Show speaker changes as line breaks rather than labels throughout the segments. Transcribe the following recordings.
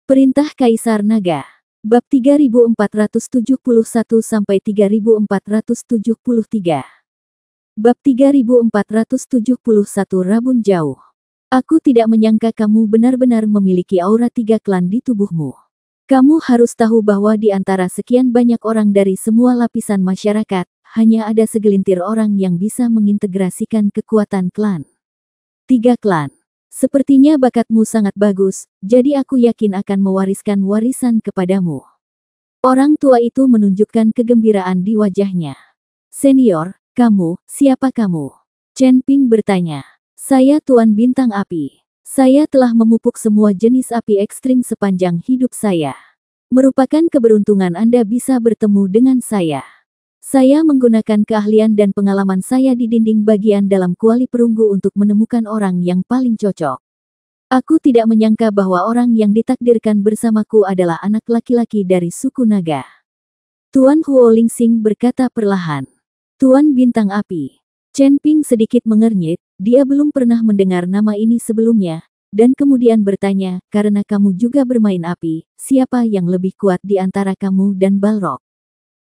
Perintah Kaisar Naga. Bab 3471-3473. Bab 3471 Rabun Jauh. Aku tidak menyangka kamu benar-benar memiliki aura 3 klan di tubuhmu. Kamu harus tahu bahwa di antara sekian banyak orang dari semua lapisan masyarakat, hanya ada segelintir orang yang bisa mengintegrasikan kekuatan klan. 3 klan. Sepertinya bakatmu sangat bagus, jadi aku yakin akan mewariskan warisan kepadamu. Orang tua itu menunjukkan kegembiraan di wajahnya. Senior, kamu, siapa kamu? Chen Ping bertanya. Saya Tuan Bintang Api. Saya telah memupuk semua jenis api ekstrim sepanjang hidup saya. Merupakan keberuntungan Anda bisa bertemu dengan saya. Saya menggunakan keahlian dan pengalaman saya di dinding bagian dalam kuali perunggu untuk menemukan orang yang paling cocok. Aku tidak menyangka bahwa orang yang ditakdirkan bersamaku adalah anak laki-laki dari suku naga. Tuan Huo Lingsing berkata perlahan. Tuan Bintang Api. Chen Ping sedikit mengernyit, dia belum pernah mendengar nama ini sebelumnya, dan kemudian bertanya, karena kamu juga bermain api, siapa yang lebih kuat di antara kamu dan Balrog?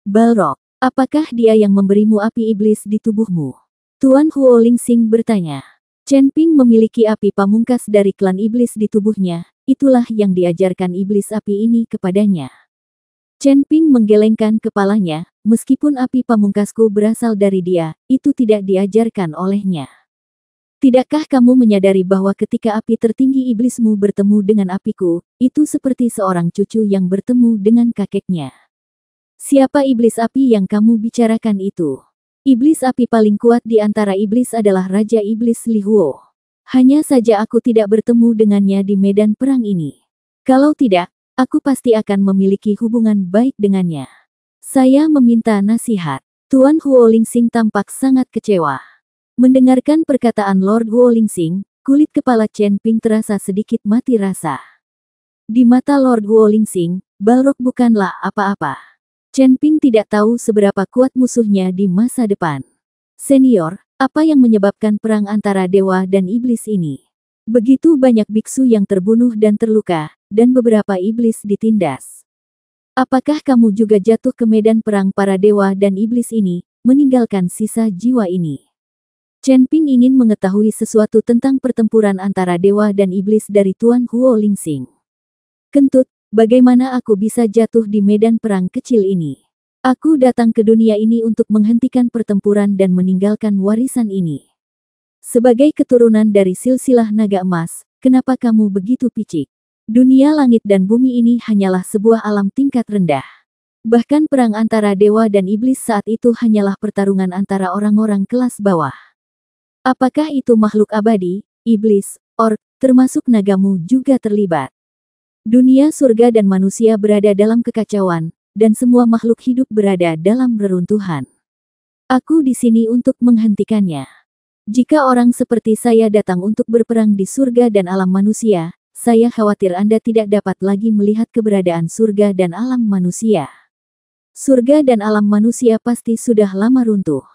Balrog. Apakah dia yang memberimu api iblis di tubuhmu? Tuan Huo Lingsing bertanya. Chen Ping memiliki api pamungkas dari klan iblis di tubuhnya, itulah yang diajarkan iblis api ini kepadanya. Chen Ping menggelengkan kepalanya, meskipun api pamungkasku berasal dari dia, itu tidak diajarkan olehnya. Tidakkah kamu menyadari bahwa ketika api tertinggi iblismu bertemu dengan apiku, itu seperti seorang cucu yang bertemu dengan kakeknya? Siapa iblis api yang kamu bicarakan itu? Iblis api paling kuat di antara iblis adalah Raja Iblis Li Huo. Hanya saja aku tidak bertemu dengannya di medan perang ini. Kalau tidak, aku pasti akan memiliki hubungan baik dengannya. Saya meminta nasihat. Tuan Huo Lingsing tampak sangat kecewa. Mendengarkan perkataan Lord Huo Lingsing, kulit kepala Chen Ping terasa sedikit mati rasa. Di mata Lord Huo Lingsing, Balrog bukanlah apa-apa. Chen Ping tidak tahu seberapa kuat musuhnya di masa depan. Senior, apa yang menyebabkan perang antara dewa dan iblis ini? Begitu banyak biksu yang terbunuh dan terluka, dan beberapa iblis ditindas. Apakah kamu juga jatuh ke medan perang para dewa dan iblis ini, meninggalkan sisa jiwa ini? Chen Ping ingin mengetahui sesuatu tentang pertempuran antara dewa dan iblis dari Tuan Huo Lingsing. Kentut. Bagaimana aku bisa jatuh di medan perang kecil ini? Aku datang ke dunia ini untuk menghentikan pertempuran dan meninggalkan warisan ini. Sebagai keturunan dari silsilah naga emas, kenapa kamu begitu picik? Dunia langit dan bumi ini hanyalah sebuah alam tingkat rendah. Bahkan perang antara dewa dan iblis saat itu hanyalah pertarungan antara orang-orang kelas bawah. Apakah itu makhluk abadi, iblis, orc, termasuk nagamu juga terlibat? Dunia surga dan manusia berada dalam kekacauan, dan semua makhluk hidup berada dalam reruntuhan. Aku di sini untuk menghentikannya. Jika orang seperti saya datang untuk berperang di surga dan alam manusia, saya khawatir Anda tidak dapat lagi melihat keberadaan surga dan alam manusia. Surga dan alam manusia pasti sudah lama runtuh.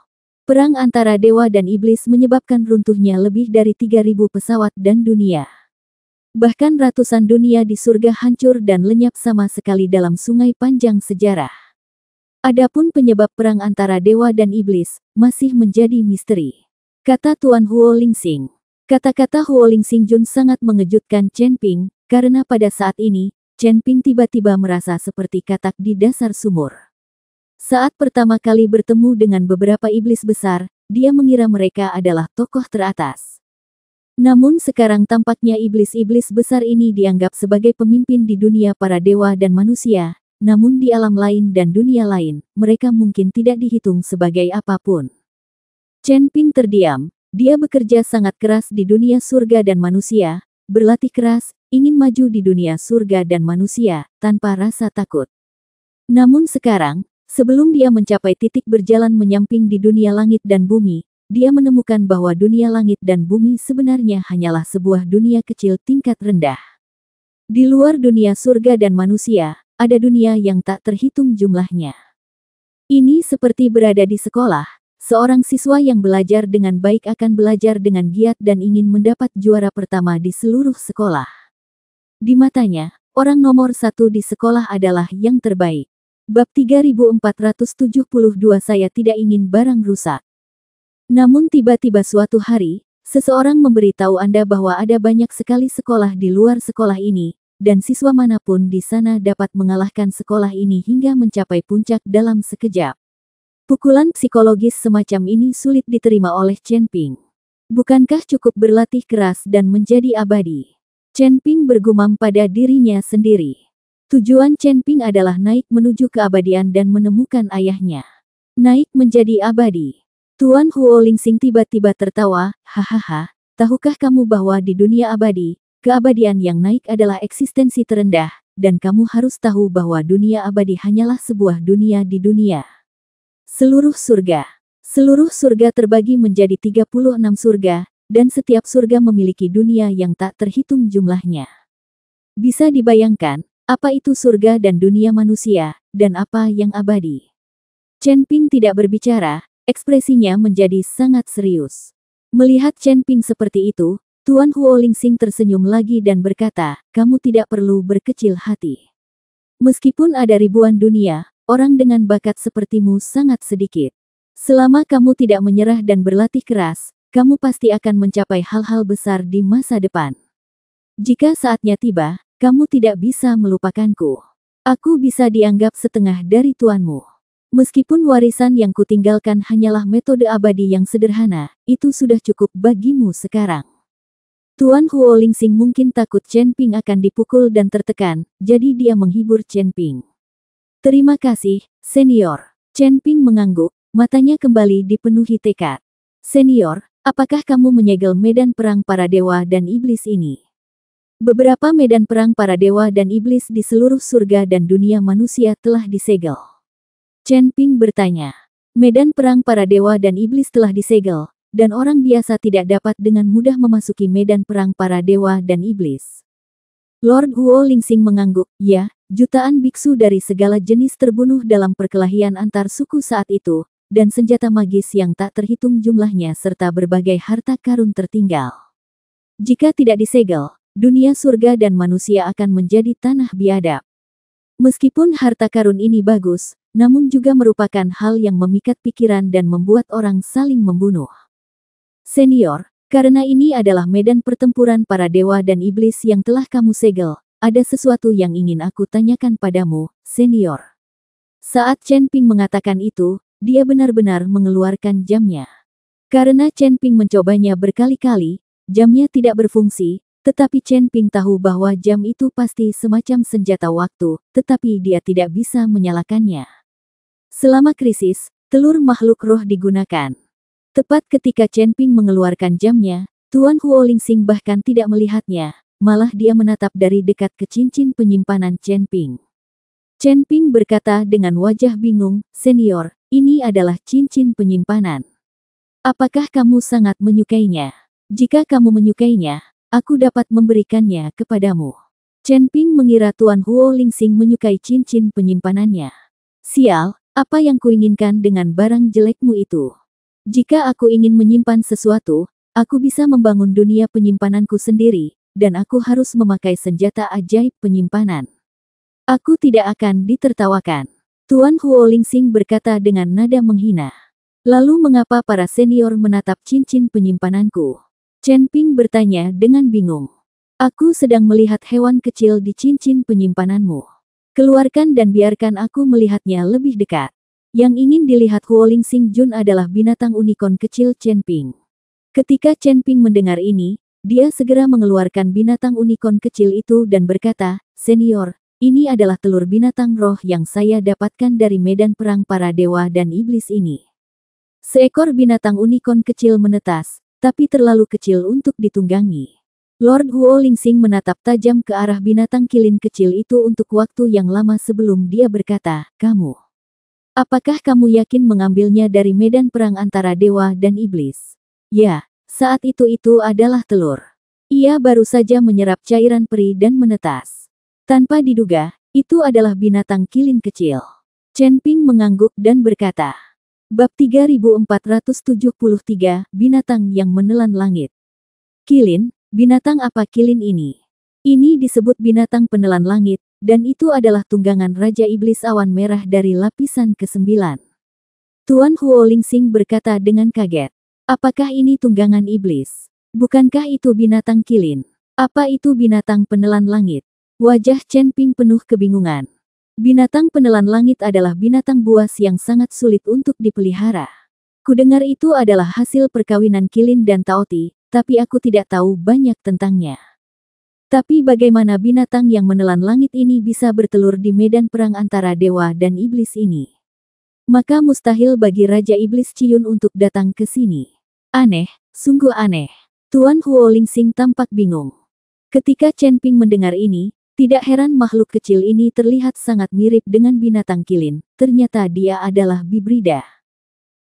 Perang antara dewa dan iblis menyebabkan runtuhnya lebih dari 3.000 pesawat dan dunia. Bahkan ratusan dunia di surga hancur dan lenyap sama sekali dalam sungai panjang sejarah. Adapun penyebab perang antara dewa dan iblis, masih menjadi misteri. Kata Tuan Huo Lingsing. Kata-kata Huo Lingsing Jun sangat mengejutkan Chen Ping, karena pada saat ini, Chen Ping tiba-tiba merasa seperti katak di dasar sumur. Saat pertama kali bertemu dengan beberapa iblis besar, dia mengira mereka adalah tokoh teratas. Namun sekarang tampaknya iblis-iblis besar ini dianggap sebagai pemimpin di dunia para dewa dan manusia, namun di alam lain dan dunia lain, mereka mungkin tidak dihitung sebagai apapun. Chen Ping terdiam, dia bekerja sangat keras di dunia surga dan manusia, berlatih keras, ingin maju di dunia surga dan manusia, tanpa rasa takut. Namun sekarang, sebelum dia mencapai titik berjalan menyamping di dunia langit dan bumi, dia menemukan bahwa dunia langit dan bumi sebenarnya hanyalah sebuah dunia kecil tingkat rendah. Di luar dunia surga dan manusia, ada dunia yang tak terhitung jumlahnya. Ini seperti berada di sekolah, seorang siswa yang belajar dengan baik akan belajar dengan giat dan ingin mendapat juara pertama di seluruh sekolah. Di matanya, orang nomor satu di sekolah adalah yang terbaik. Bab 3472 Saya tidak ingin barang rusak. Namun tiba-tiba suatu hari, seseorang memberitahu Anda bahwa ada banyak sekali sekolah di luar sekolah ini, dan siswa manapun di sana dapat mengalahkan sekolah ini hingga mencapai puncak dalam sekejap. Pukulan psikologis semacam ini sulit diterima oleh Chen Ping. Bukankah cukup berlatih keras dan menjadi abadi? Chen Ping bergumam pada dirinya sendiri. Tujuan Chen Ping adalah naik menuju keabadian dan menemukan ayahnya. Naik menjadi abadi. Tuan Huo Lingxing tiba-tiba tertawa, hahaha, tahukah kamu bahwa di dunia abadi, keabadian yang naik adalah eksistensi terendah, dan kamu harus tahu bahwa dunia abadi hanyalah sebuah dunia di dunia. Seluruh surga terbagi menjadi 36 surga, dan setiap surga memiliki dunia yang tak terhitung jumlahnya. Bisa dibayangkan, apa itu surga dan dunia manusia, dan apa yang abadi? Chen Ping tidak berbicara, ekspresinya menjadi sangat serius. Melihat Chen Ping seperti itu, Tuan Huo Lingxing tersenyum lagi dan berkata, kamu tidak perlu berkecil hati. Meskipun ada ribuan dunia, orang dengan bakat sepertimu sangat sedikit. Selama kamu tidak menyerah dan berlatih keras, kamu pasti akan mencapai hal-hal besar di masa depan. Jika saatnya tiba, kamu tidak bisa melupakanku. Aku bisa dianggap setengah dari tuanmu. Meskipun warisan yang kutinggalkan hanyalah metode abadi yang sederhana, itu sudah cukup bagimu sekarang. Tuan Huo Lingxing mungkin takut Chen Ping akan dipukul dan tertekan, jadi dia menghibur Chen Ping. Terima kasih, senior. Chen Ping mengangguk, matanya kembali dipenuhi tekad. Senior, apakah kamu menyegel medan perang para dewa dan iblis ini? Beberapa medan perang para dewa dan iblis di seluruh surga dan dunia manusia telah disegel. Chen Ping bertanya. Medan perang para dewa dan iblis telah disegel, dan orang biasa tidak dapat dengan mudah memasuki medan perang para dewa dan iblis. Lord Huo Lingxing mengangguk, ya, jutaan biksu dari segala jenis terbunuh dalam perkelahian antar suku saat itu, dan senjata magis yang tak terhitung jumlahnya serta berbagai harta karun tertinggal. Jika tidak disegel, dunia surga dan manusia akan menjadi tanah biadab. Meskipun harta karun ini bagus, namun juga merupakan hal yang memikat pikiran dan membuat orang saling membunuh. Senior, karena ini adalah medan pertempuran para dewa dan iblis yang telah kamu segel, ada sesuatu yang ingin aku tanyakan padamu, senior. Saat Chen Ping mengatakan itu, dia benar-benar mengeluarkan jamnya. Karena Chen Ping mencobanya berkali-kali, jamnya tidak berfungsi, tetapi Chen Ping tahu bahwa jam itu pasti semacam senjata waktu, tetapi dia tidak bisa menyalakannya. Selama krisis, telur makhluk roh digunakan. Tepat ketika Chen Ping mengeluarkan jamnya, Tuan Huo Lingxing bahkan tidak melihatnya, malah dia menatap dari dekat ke cincin penyimpanan Chen Ping. Chen Ping berkata dengan wajah bingung, senior, ini adalah cincin penyimpanan. Apakah kamu sangat menyukainya? Jika kamu menyukainya, aku dapat memberikannya kepadamu. Chen Ping mengira Tuan Huo Lingxing menyukai cincin penyimpanannya. Sial, apa yang kuinginkan dengan barang jelekmu itu? Jika aku ingin menyimpan sesuatu, aku bisa membangun dunia penyimpananku sendiri, dan aku harus memakai senjata ajaib penyimpanan. Aku tidak akan ditertawakan. Tuan Huo Lingxing berkata dengan nada menghina. Lalu mengapa para senior menatap cincin penyimpananku? Chen Ping bertanya dengan bingung. Aku sedang melihat hewan kecil di cincin penyimpananmu. Keluarkan dan biarkan aku melihatnya lebih dekat. Yang ingin dilihat Huo Lingxing Jun adalah binatang unicorn kecil Chen Ping. Ketika Chen Ping mendengar ini, dia segera mengeluarkan binatang unicorn kecil itu dan berkata, senior, ini adalah telur binatang roh yang saya dapatkan dari medan perang para dewa dan iblis ini. Seekor binatang unicorn kecil menetas, tapi terlalu kecil untuk ditunggangi. Lord Huo Lingxing menatap tajam ke arah binatang kilin kecil itu untuk waktu yang lama sebelum dia berkata, kamu. Apakah kamu yakin mengambilnya dari medan perang antara dewa dan iblis? Ya, saat itu adalah telur. Ia baru saja menyerap cairan peri dan menetas. Tanpa diduga, itu adalah binatang kilin kecil. Chen Ping mengangguk dan berkata, Bab 3473, Binatang yang Menelan Langit. Kilin, binatang apa kilin ini? Ini disebut binatang penelan langit, dan itu adalah tunggangan Raja Iblis Awan Merah dari lapisan ke-9. Tuan Huo Lingsing berkata dengan kaget. Apakah ini tunggangan iblis? Bukankah itu binatang kilin? Apa itu binatang penelan langit? Wajah Chen Ping penuh kebingungan. Binatang penelan langit adalah binatang buas yang sangat sulit untuk dipelihara. Kudengar itu adalah hasil perkawinan kilin dan taoti, tapi aku tidak tahu banyak tentangnya. Tapi bagaimana binatang yang menelan langit ini bisa bertelur di medan perang antara dewa dan iblis ini? Maka mustahil bagi Raja Iblis Ciyun untuk datang ke sini. Aneh, sungguh aneh. Tuan Huo Lingsing tampak bingung. Ketika Chen Ping mendengar ini, tidak heran makhluk kecil ini terlihat sangat mirip dengan binatang kilin. Ternyata dia adalah bibrida.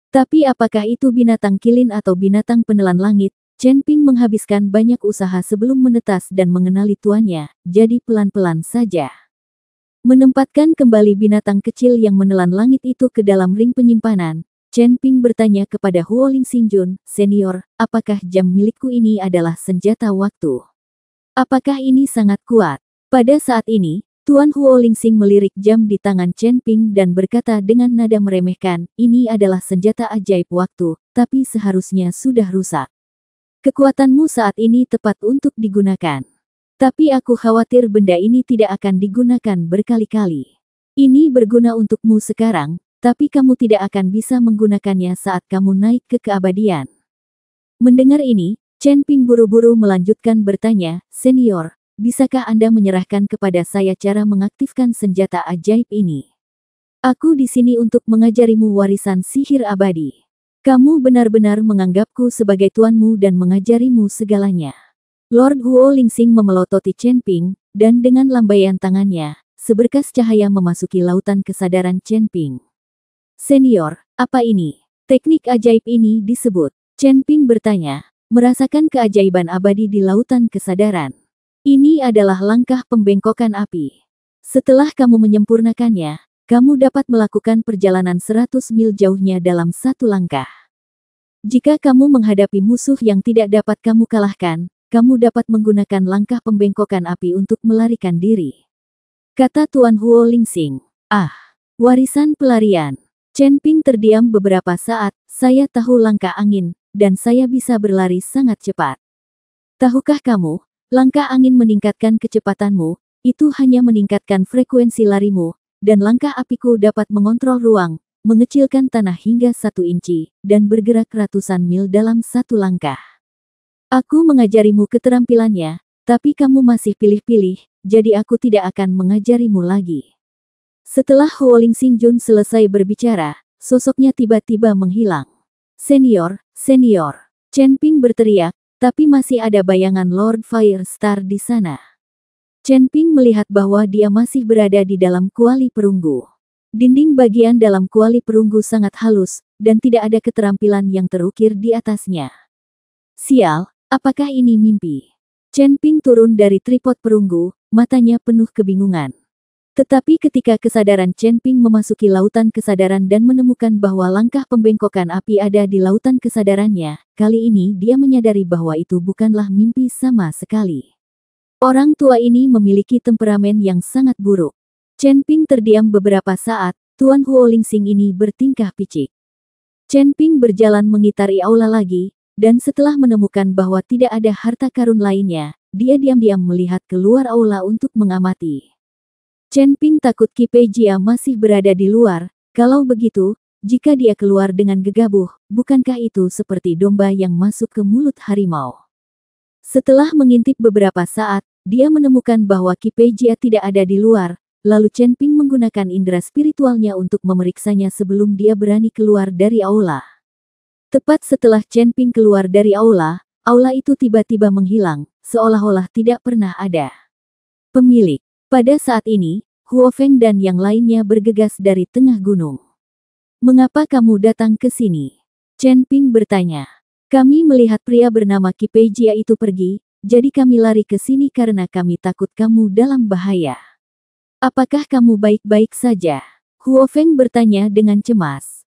Tapi apakah itu binatang kilin atau binatang penelan langit? Chen Ping menghabiskan banyak usaha sebelum menetas dan mengenali tuannya, jadi pelan-pelan saja. Menempatkan kembali binatang kecil yang menelan langit itu ke dalam ring penyimpanan, Chen Ping bertanya kepada Huo Lingxingjun, "Senior, apakah jam milikku ini adalah senjata waktu? Apakah ini sangat kuat?" Pada saat ini, Tuan Huo Lingsing melirik jam di tangan Chen Ping dan berkata dengan nada meremehkan, "Ini adalah senjata ajaib waktu, tapi seharusnya sudah rusak. Kekuatanmu saat ini tepat untuk digunakan. Tapi aku khawatir benda ini tidak akan digunakan berkali-kali. Ini berguna untukmu sekarang, tapi kamu tidak akan bisa menggunakannya saat kamu naik ke keabadian." Mendengar ini, Chen Ping buru-buru melanjutkan bertanya, "Senior, bisakah Anda menyerahkan kepada saya cara mengaktifkan senjata ajaib ini? Aku di sini untuk mengajarimu warisan sihir abadi. Kamu benar-benar menganggapku sebagai tuanmu dan mengajarimu segalanya." Lord Huo Lingsing memelototi Chen Ping, dan dengan lambaian tangannya, seberkas cahaya memasuki lautan kesadaran Chen Ping. "Senior, apa ini? Teknik ajaib ini disebut?" Chen Ping bertanya, merasakan keajaiban abadi di lautan kesadaran. "Ini adalah langkah pembengkokan api. Setelah kamu menyempurnakannya, kamu dapat melakukan perjalanan 100 mil jauhnya dalam satu langkah. Jika kamu menghadapi musuh yang tidak dapat kamu kalahkan, kamu dapat menggunakan langkah pembengkokan api untuk melarikan diri," kata Tuan Huo Lingsing. "Ah, warisan pelarian." Chen Ping terdiam beberapa saat. "Saya tahu langkah angin, dan saya bisa berlari sangat cepat. Tahukah kamu, langkah angin meningkatkan kecepatanmu, itu hanya meningkatkan frekuensi larimu, dan langkah apiku dapat mengontrol ruang, mengecilkan tanah hingga 1 inci, dan bergerak ratusan mil dalam satu langkah. Aku mengajarimu keterampilannya, tapi kamu masih pilih-pilih, jadi aku tidak akan mengajarimu lagi." Setelah Huo Lingxingjun selesai berbicara, sosoknya tiba-tiba menghilang. "Senior, senior!" Chen Ping berteriak, tapi masih ada bayangan Lord Firestar di sana. Chen Ping melihat bahwa dia masih berada di dalam kuali perunggu. Dinding bagian dalam kuali perunggu sangat halus, dan tidak ada keterampilan yang terukir di atasnya. "Sial, apakah ini mimpi?" Chen Ping turun dari tripod perunggu, matanya penuh kebingungan. Tetapi ketika kesadaran Chen Ping memasuki lautan kesadaran dan menemukan bahwa langkah pembengkokan api ada di lautan kesadarannya, kali ini dia menyadari bahwa itu bukanlah mimpi sama sekali. Orang tua ini memiliki temperamen yang sangat buruk. Chen Ping terdiam beberapa saat. Tuan Huo Lingsing ini bertingkah picik. Chen Ping berjalan mengitari aula lagi, dan setelah menemukan bahwa tidak ada harta karun lainnya, dia diam-diam melihat keluar aula untuk mengamati. Chen Ping takut Qi Peijia masih berada di luar. Kalau begitu, jika dia keluar dengan gegabah, bukankah itu seperti domba yang masuk ke mulut harimau? Setelah mengintip beberapa saat, dia menemukan bahwa Qi Peijia tidak ada di luar. Lalu Chen Ping menggunakan indera spiritualnya untuk memeriksanya sebelum dia berani keluar dari aula. Tepat setelah Chen Ping keluar dari aula, aula itu tiba-tiba menghilang, seolah-olah tidak pernah ada pemilik. Pada saat ini, Huo Feng dan yang lainnya bergegas dari tengah gunung. "Mengapa kamu datang ke sini?" Chen Ping bertanya. "Kami melihat pria bernama Qi Peijia itu pergi, jadi kami lari ke sini karena kami takut kamu dalam bahaya." "Apakah kamu baik-baik saja?" Huo Feng bertanya dengan cemas.